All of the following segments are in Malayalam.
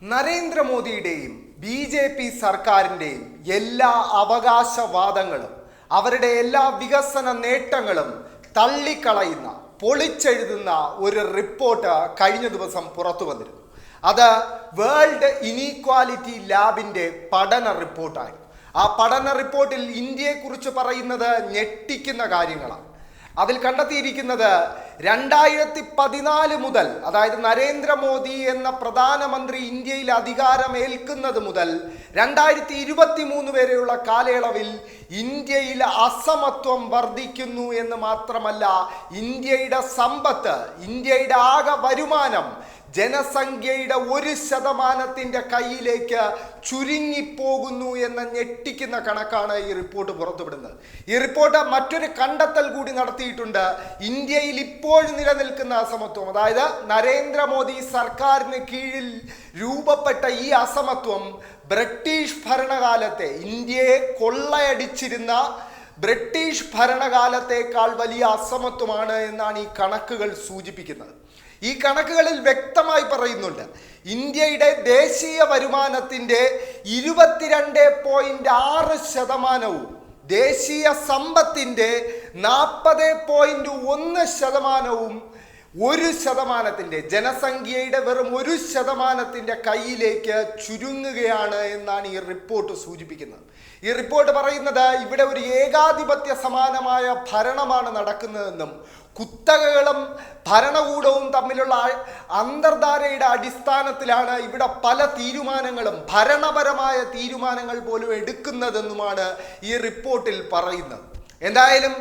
നരേന്ദ്രമോദിയുടെയും BJP സർക്കാരിൻ്റെയും എല്ലാ അവകാശവാദങ്ങളും അവരുടെ എല്ലാ വികസന നേട്ടങ്ങളും തള്ളിക്കളയുന്ന പൊളിച്ചെഴുതുന്ന ഒരു റിപ്പോർട്ട് കഴിഞ്ഞ ദിവസം പുറത്തു വന്നിരുന്നു. അത് വേൾഡ് ഇനീക്വാലിറ്റി ലാബിൻ്റെ പഠന റിപ്പോർട്ടായിരുന്നു. ആ പഠന റിപ്പോർട്ടിൽ ഇന്ത്യയെക്കുറിച്ച് പറയുന്നത് ഞെട്ടിക്കുന്ന കാര്യങ്ങളാണ്. അതിൽ കണ്ടെത്തിയിരിക്കുന്നത് 2014 മുതൽ, അതായത് നരേന്ദ്രമോദി എന്ന പ്രധാനമന്ത്രി ഇന്ത്യയിൽ അധികാരമേൽക്കുന്നത് മുതൽ 2023 വരെയുള്ള കാലയളവിൽ ഇന്ത്യയിൽ അസമത്വം വർദ്ധിക്കുന്നു എന്ന് മാത്രമല്ല, ഇന്ത്യയുടെ സമ്പത്ത്, ഇന്ത്യയുടെ ആകെ വരുമാനം ജനസംഖ്യയുടെ 1% കയ്യിലേക്ക് ചുരുങ്ങിപ്പോകുന്നു എന്ന ഞെട്ടിക്കുന്ന കണക്കാണ് ഈ റിപ്പോർട്ട് പുറത്തുവിടുന്നത്. ഈ റിപ്പോർട്ട് മറ്റൊരു കണ്ടെത്തൽ കൂടി നടത്തിയിട്ടുണ്ട്. ഇന്ത്യയിൽ ഇപ്പോൾ നിലനിൽക്കുന്ന അസമത്വം, അതായത് നരേന്ദ്രമോദി സർക്കാരിന് കീഴിൽ രൂപപ്പെട്ട ഈ അസമത്വം ബ്രിട്ടീഷ് ഭരണകാലത്തെ, ഇന്ത്യയെ കൊള്ളയടിച്ചിരുന്ന ബ്രിട്ടീഷ് ഭരണകാലത്തേക്കാൾ വലിയ അസമത്വമാണ് എന്നാണ് ഈ കണക്കുകൾ സൂചിപ്പിക്കുന്നത്. ഈ കണക്കുകളിൽ വ്യക്തമായി പറയുന്നുണ്ട്, ഇന്ത്യയുടെ ദേശീയ വരുമാനത്തിൻ്റെ 22.6%, ദേശീയ സമ്പത്തിൻ്റെ 40.1%, 1%, ജനസംഖ്യയുടെ വെറും 1% കയ്യിലേക്ക് ചുരുങ്ങുകയാണ് എന്നാണ് ഈ റിപ്പോർട്ട് സൂചിപ്പിക്കുന്നത്. ഈ റിപ്പോർട്ട് പറയുന്നത് ഇവിടെ ഒരു ഏകാധിപത്യ സമാനമായ ഭരണമാണ് നടക്കുന്നതെന്നും കുത്തകകളും ഭരണകൂടവും തമ്മിലുള്ള അന്തർധാരയുടെ അടിസ്ഥാനത്തിലാണ് ഇവിടെ പല തീരുമാനങ്ങളും, ഭരണപരമായ തീരുമാനങ്ങൾ പോലും എടുക്കുന്നതെന്നുമാണ് ഈ റിപ്പോർട്ടിൽ പറയുന്നത്. എന്തായാലും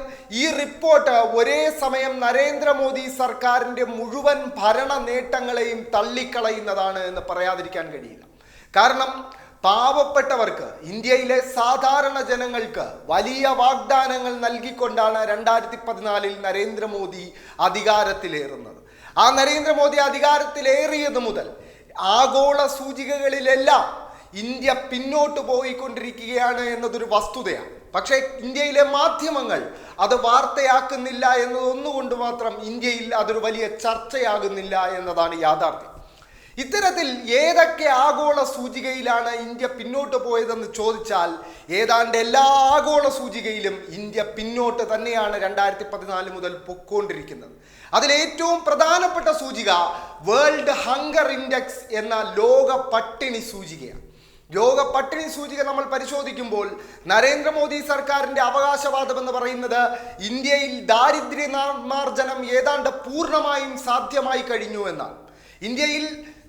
ഈ റിപ്പോർട്ട് ഒരേ സമയം നരേന്ദ്രമോദി സർക്കാരിൻ്റെ മുഴുവൻ ഭരണ നേട്ടങ്ങളെയും തള്ളിക്കളയുന്നതാണ് എന്ന് പറയാതിരിക്കാൻ കഴിയില്ല. കാരണം പാവപ്പെട്ടവർക്ക്, ഇന്ത്യയിലെ സാധാരണ ജനങ്ങൾക്ക് വലിയ വാഗ്ദാനങ്ങൾ നൽകിക്കൊണ്ടാണ് 2014 നരേന്ദ്രമോദി അധികാരത്തിലേറുന്നത്. ആ നരേന്ദ്രമോദി അധികാരത്തിലേറിയത് മുതൽ ആഗോള സൂചികകളിലെല്ലാം ഇന്ത്യ പിന്നോട്ട് പോയിക്കൊണ്ടിരിക്കുകയാണ് എന്നതൊരു വസ്തുതയാണ്. പക്ഷേ ഇന്ത്യയിലെ മാധ്യമങ്ങൾ അത് വാർത്തയാക്കുന്നില്ല എന്നതൊന്നുകൊണ്ട് മാത്രം ഇന്ത്യയിൽ അതൊരു വലിയ ചർച്ചയാകുന്നില്ല എന്നതാണ് യാഥാർത്ഥ്യം. ഇത്തരത്തിൽ ഏതൊക്കെ ആഗോള സൂചികയിലാണ് ഇന്ത്യ പിന്നോട്ട് പോയതെന്ന് ചോദിച്ചാൽ, ഏതാണ്ട് എല്ലാ ആഗോള സൂചികയിലും ഇന്ത്യ പിന്നോട്ട് തന്നെയാണ് 2014 മുതൽ പൊയ്ക്കൊണ്ടിരിക്കുന്നത്. അതിലേറ്റവും പ്രധാനപ്പെട്ട സൂചിക വേൾഡ് ഹങ്കർ ഇൻഡെക്സ് എന്ന ലോക പട്ടിണി സൂചികയാണ്. ലോക പട്ടിണി സൂചിക നമ്മൾ പരിശോധിക്കുമ്പോൾ നരേന്ദ്രമോദി സർക്കാരിൻ്റെ അവകാശവാദം എന്ന് പറയുന്നത് ഇന്ത്യയിൽ ദാരിദ്ര്യ നിർമ്മാർജ്ജനം ഏതാണ്ട് പൂർണ്ണമായും സാധ്യമായി കഴിഞ്ഞു എന്നാണ്. ഇന്ത്യയിൽ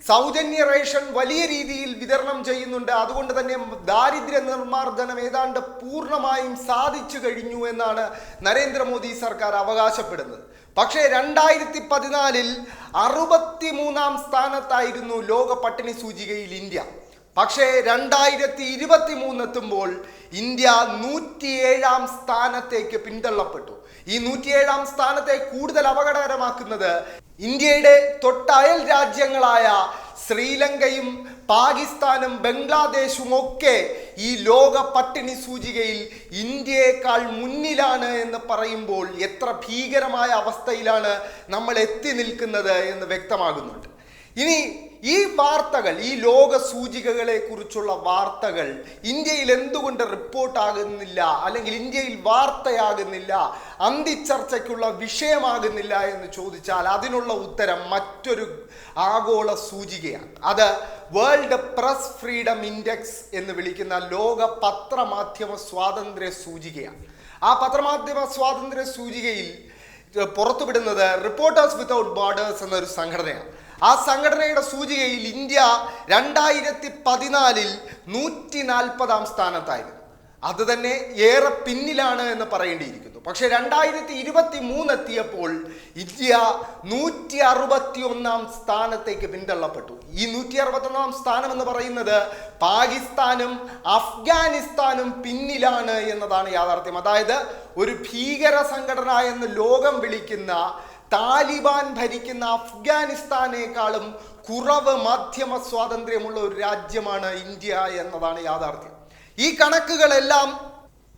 സൗജന്യ റേഷൻ വലിയ രീതിയിൽ വിതരണം ചെയ്യുന്നുണ്ട്, അതുകൊണ്ട് തന്നെ ദാരിദ്ര്യ നിർമ്മാർജ്ജനം ഏതാണ്ട് പൂർണ്ണമായും സാധിച്ചു കഴിഞ്ഞു എന്നാണ് നരേന്ദ്രമോദി സർക്കാർ അവകാശപ്പെടുന്നത്. പക്ഷേ 2014 63-ാം സ്ഥാനത്തായിരുന്നു ലോക പട്ടിണി സൂചികയിൽ ഇന്ത്യ. പക്ഷേ 2023 എത്തുമ്പോൾ ഇന്ത്യ 107-ാം സ്ഥാനത്തേക്ക് പിന്തള്ളപ്പെട്ടു. ഈ 107-ാം സ്ഥാനത്തെ കൂടുതൽ അപകടകരമാക്കുന്നത് ഇന്ത്യയുടെ തൊട്ടയൽ രാജ്യങ്ങളായ ശ്രീലങ്കയും പാകിസ്ഥാനും ബംഗ്ലാദേശും ഒക്കെ ഈ ലോക പട്ടിണി സൂചികയിൽ ഇന്ത്യയേക്കാൾ മുന്നിലാണ് എന്ന് പറയുമ്പോൾ എത്ര ഭീകരമായ അവസ്ഥയിലാണ് നമ്മൾ എത്തി നിൽക്കുന്നത് എന്ന് വ്യക്തമാകുന്നുണ്ട്. ഇനി ഈ വാർത്തകൾ, ഈ ലോക സൂചികകളെ കുറിച്ചുള്ള വാർത്തകൾ ഇന്ത്യയിൽ എന്തുകൊണ്ട് റിപ്പോർട്ടാകുന്നില്ല, അല്ലെങ്കിൽ ഇന്ത്യയിൽ വാർത്തയാകുന്നില്ല, അന്തിച്ചർച്ചയ്ക്കുള്ള വിഷയമാകുന്നില്ല എന്ന് ചോദിച്ചാൽ അതിനുള്ള ഉത്തരം മറ്റൊരു ആഗോള സൂചികയാണ്. അത് വേൾഡ് പ്രസ് ഫ്രീഡം ഇൻഡെക്സ് എന്ന് വിളിക്കുന്ന ലോക പത്രമാധ്യമ സ്വാതന്ത്ര്യ സൂചികയാണ്. ആ പത്രമാധ്യമ സ്വാതന്ത്ര്യ സൂചികയിൽ പുറത്തുവിടുന്നത് റിപ്പോർട്ടേഴ്സ് വിത്തൗട്ട് ബോർഡേഴ്സ് എന്നൊരു സംഘടനയാണ്. ആ സംഘടനയുടെ സൂചികയിൽ ഇന്ത്യ 2014 140-ാം സ്ഥാനത്തായിരുന്നു. അത് തന്നെ ഏറെ പിന്നിലാണ് എന്ന് പറയേണ്ടിയിരിക്കുന്നു. പക്ഷെ 2023 എത്തിയപ്പോൾ ഇന്ത്യ 161-ാം സ്ഥാനത്തേക്ക് പിന്തള്ളപ്പെട്ടു. ഈ 161-ാം സ്ഥാനം എന്ന് പറയുന്നത് പാകിസ്ഥാനും അഫ്ഗാനിസ്ഥാനും പിന്നിലാണ് എന്നതാണ് യാഥാർത്ഥ്യം. അതായത് ഒരു ഭീകര സംഘടന എന്ന് ലോകം വിളിക്കുന്ന താലിബാൻ ഭരിക്കുന്ന അഫ്ഗാനിസ്ഥാനേക്കാളും കുറവ് മാധ്യമ സ്വാതന്ത്ര്യമുള്ള ഒരു രാജ്യമാണ് ഇന്ത്യ എന്നതാണ് യാഥാർത്ഥ്യം.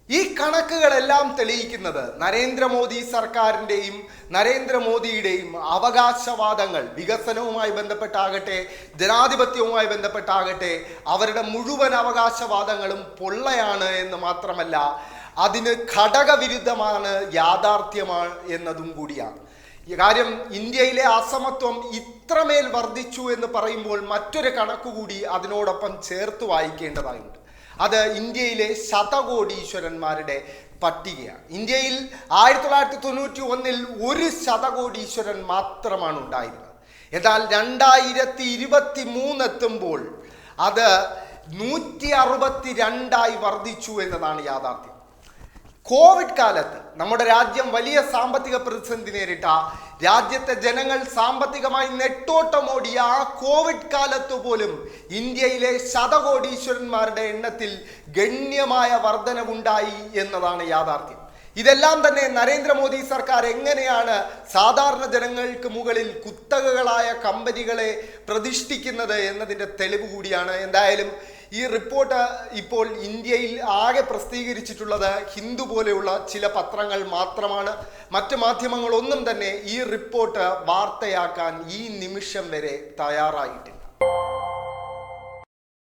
ഈ ഈ കണക്കുകളെല്ലാം തെളിയിക്കുന്നത് നരേന്ദ്രമോദി സർക്കാരിൻ്റെയും നരേന്ദ്രമോദിയുടെയും അവകാശവാദങ്ങൾ വികസനവുമായി ബന്ധപ്പെട്ടാകട്ടെ ജനാധിപത്യവുമായി ബന്ധപ്പെട്ടാകട്ടെ അവരുടെ മുഴുവൻ അവകാശവാദങ്ങളും പൊള്ളയാണ് എന്ന് മാത്രമല്ല അതിന് ഘടകവിരുദ്ധമാണ്, യാഥാർത്ഥ്യമാണ് എന്നതും കൂടിയാണ്. ഈ കാര്യം ഇന്ത്യയിലെ അസമത്വം ഇത്രമേൽ വർദ്ധിച്ചു എന്ന് പറയുമ്പോൾ മറ്റൊരു കണക്കുകൂടി അതിനോടൊപ്പം ചേർത്ത് വായിക്കേണ്ടതായുണ്ട്. അത് ഇന്ത്യയിലെ ശതകോടീശ്വരന്മാരുടെ പട്ടികയാണ്. ഇന്ത്യയിൽ 1991 ഒരു ശതകോടീശ്വരൻ മാത്രമാണ് ഉണ്ടായിരുന്നത്. എന്നാൽ 2023 എത്തുമ്പോൾ അത് 162 വർദ്ധിച്ചു എന്നതാണ് യാഥാർത്ഥ്യം. കോവിഡ് കാലത്ത് നമ്മുടെ രാജ്യം വലിയ സാമ്പത്തിക പ്രതിസന്ധി നേരിട്ട, രാജ്യത്തെ ജനങ്ങൾ സാമ്പത്തികമായി നെട്ടോട്ടമോടിയ ആ കോവിഡ് കാലത്ത് പോലും ഇന്ത്യയിലെ ശതകോടീശ്വരന്മാരുടെ എണ്ണത്തിൽ ഗണ്യമായ വർധനവുണ്ടായി എന്നതാണ് യാഥാർത്ഥ്യം. ഇതെല്ലാം തന്നെ നരേന്ദ്രമോദി സർക്കാർ എങ്ങനെയാണ് സാധാരണ ജനങ്ങൾക്ക് മുകളിൽ കുത്തകകളായ കമ്പനികളെ പ്രതിഷ്ഠിക്കുന്നത് എന്നതിൻ്റെ തെളിവ് കൂടിയാണ്. എന്തായാലും ഈ റിപ്പോർട്ട് ഇപ്പോൾ ഇന്ത്യയിൽ ആകെ പ്രസിദ്ധീകരിച്ചിട്ടുള്ളത് ഹിന്ദു പോലെയുള്ള ചില പത്രങ്ങൾ മാത്രമാണ്. മറ്റ് മാധ്യമങ്ങളൊന്നും തന്നെ ഈ റിപ്പോർട്ട് വാർത്തയാക്കാൻ ഈ നിമിഷം വരെ തയ്യാറായിട്ടില്ല.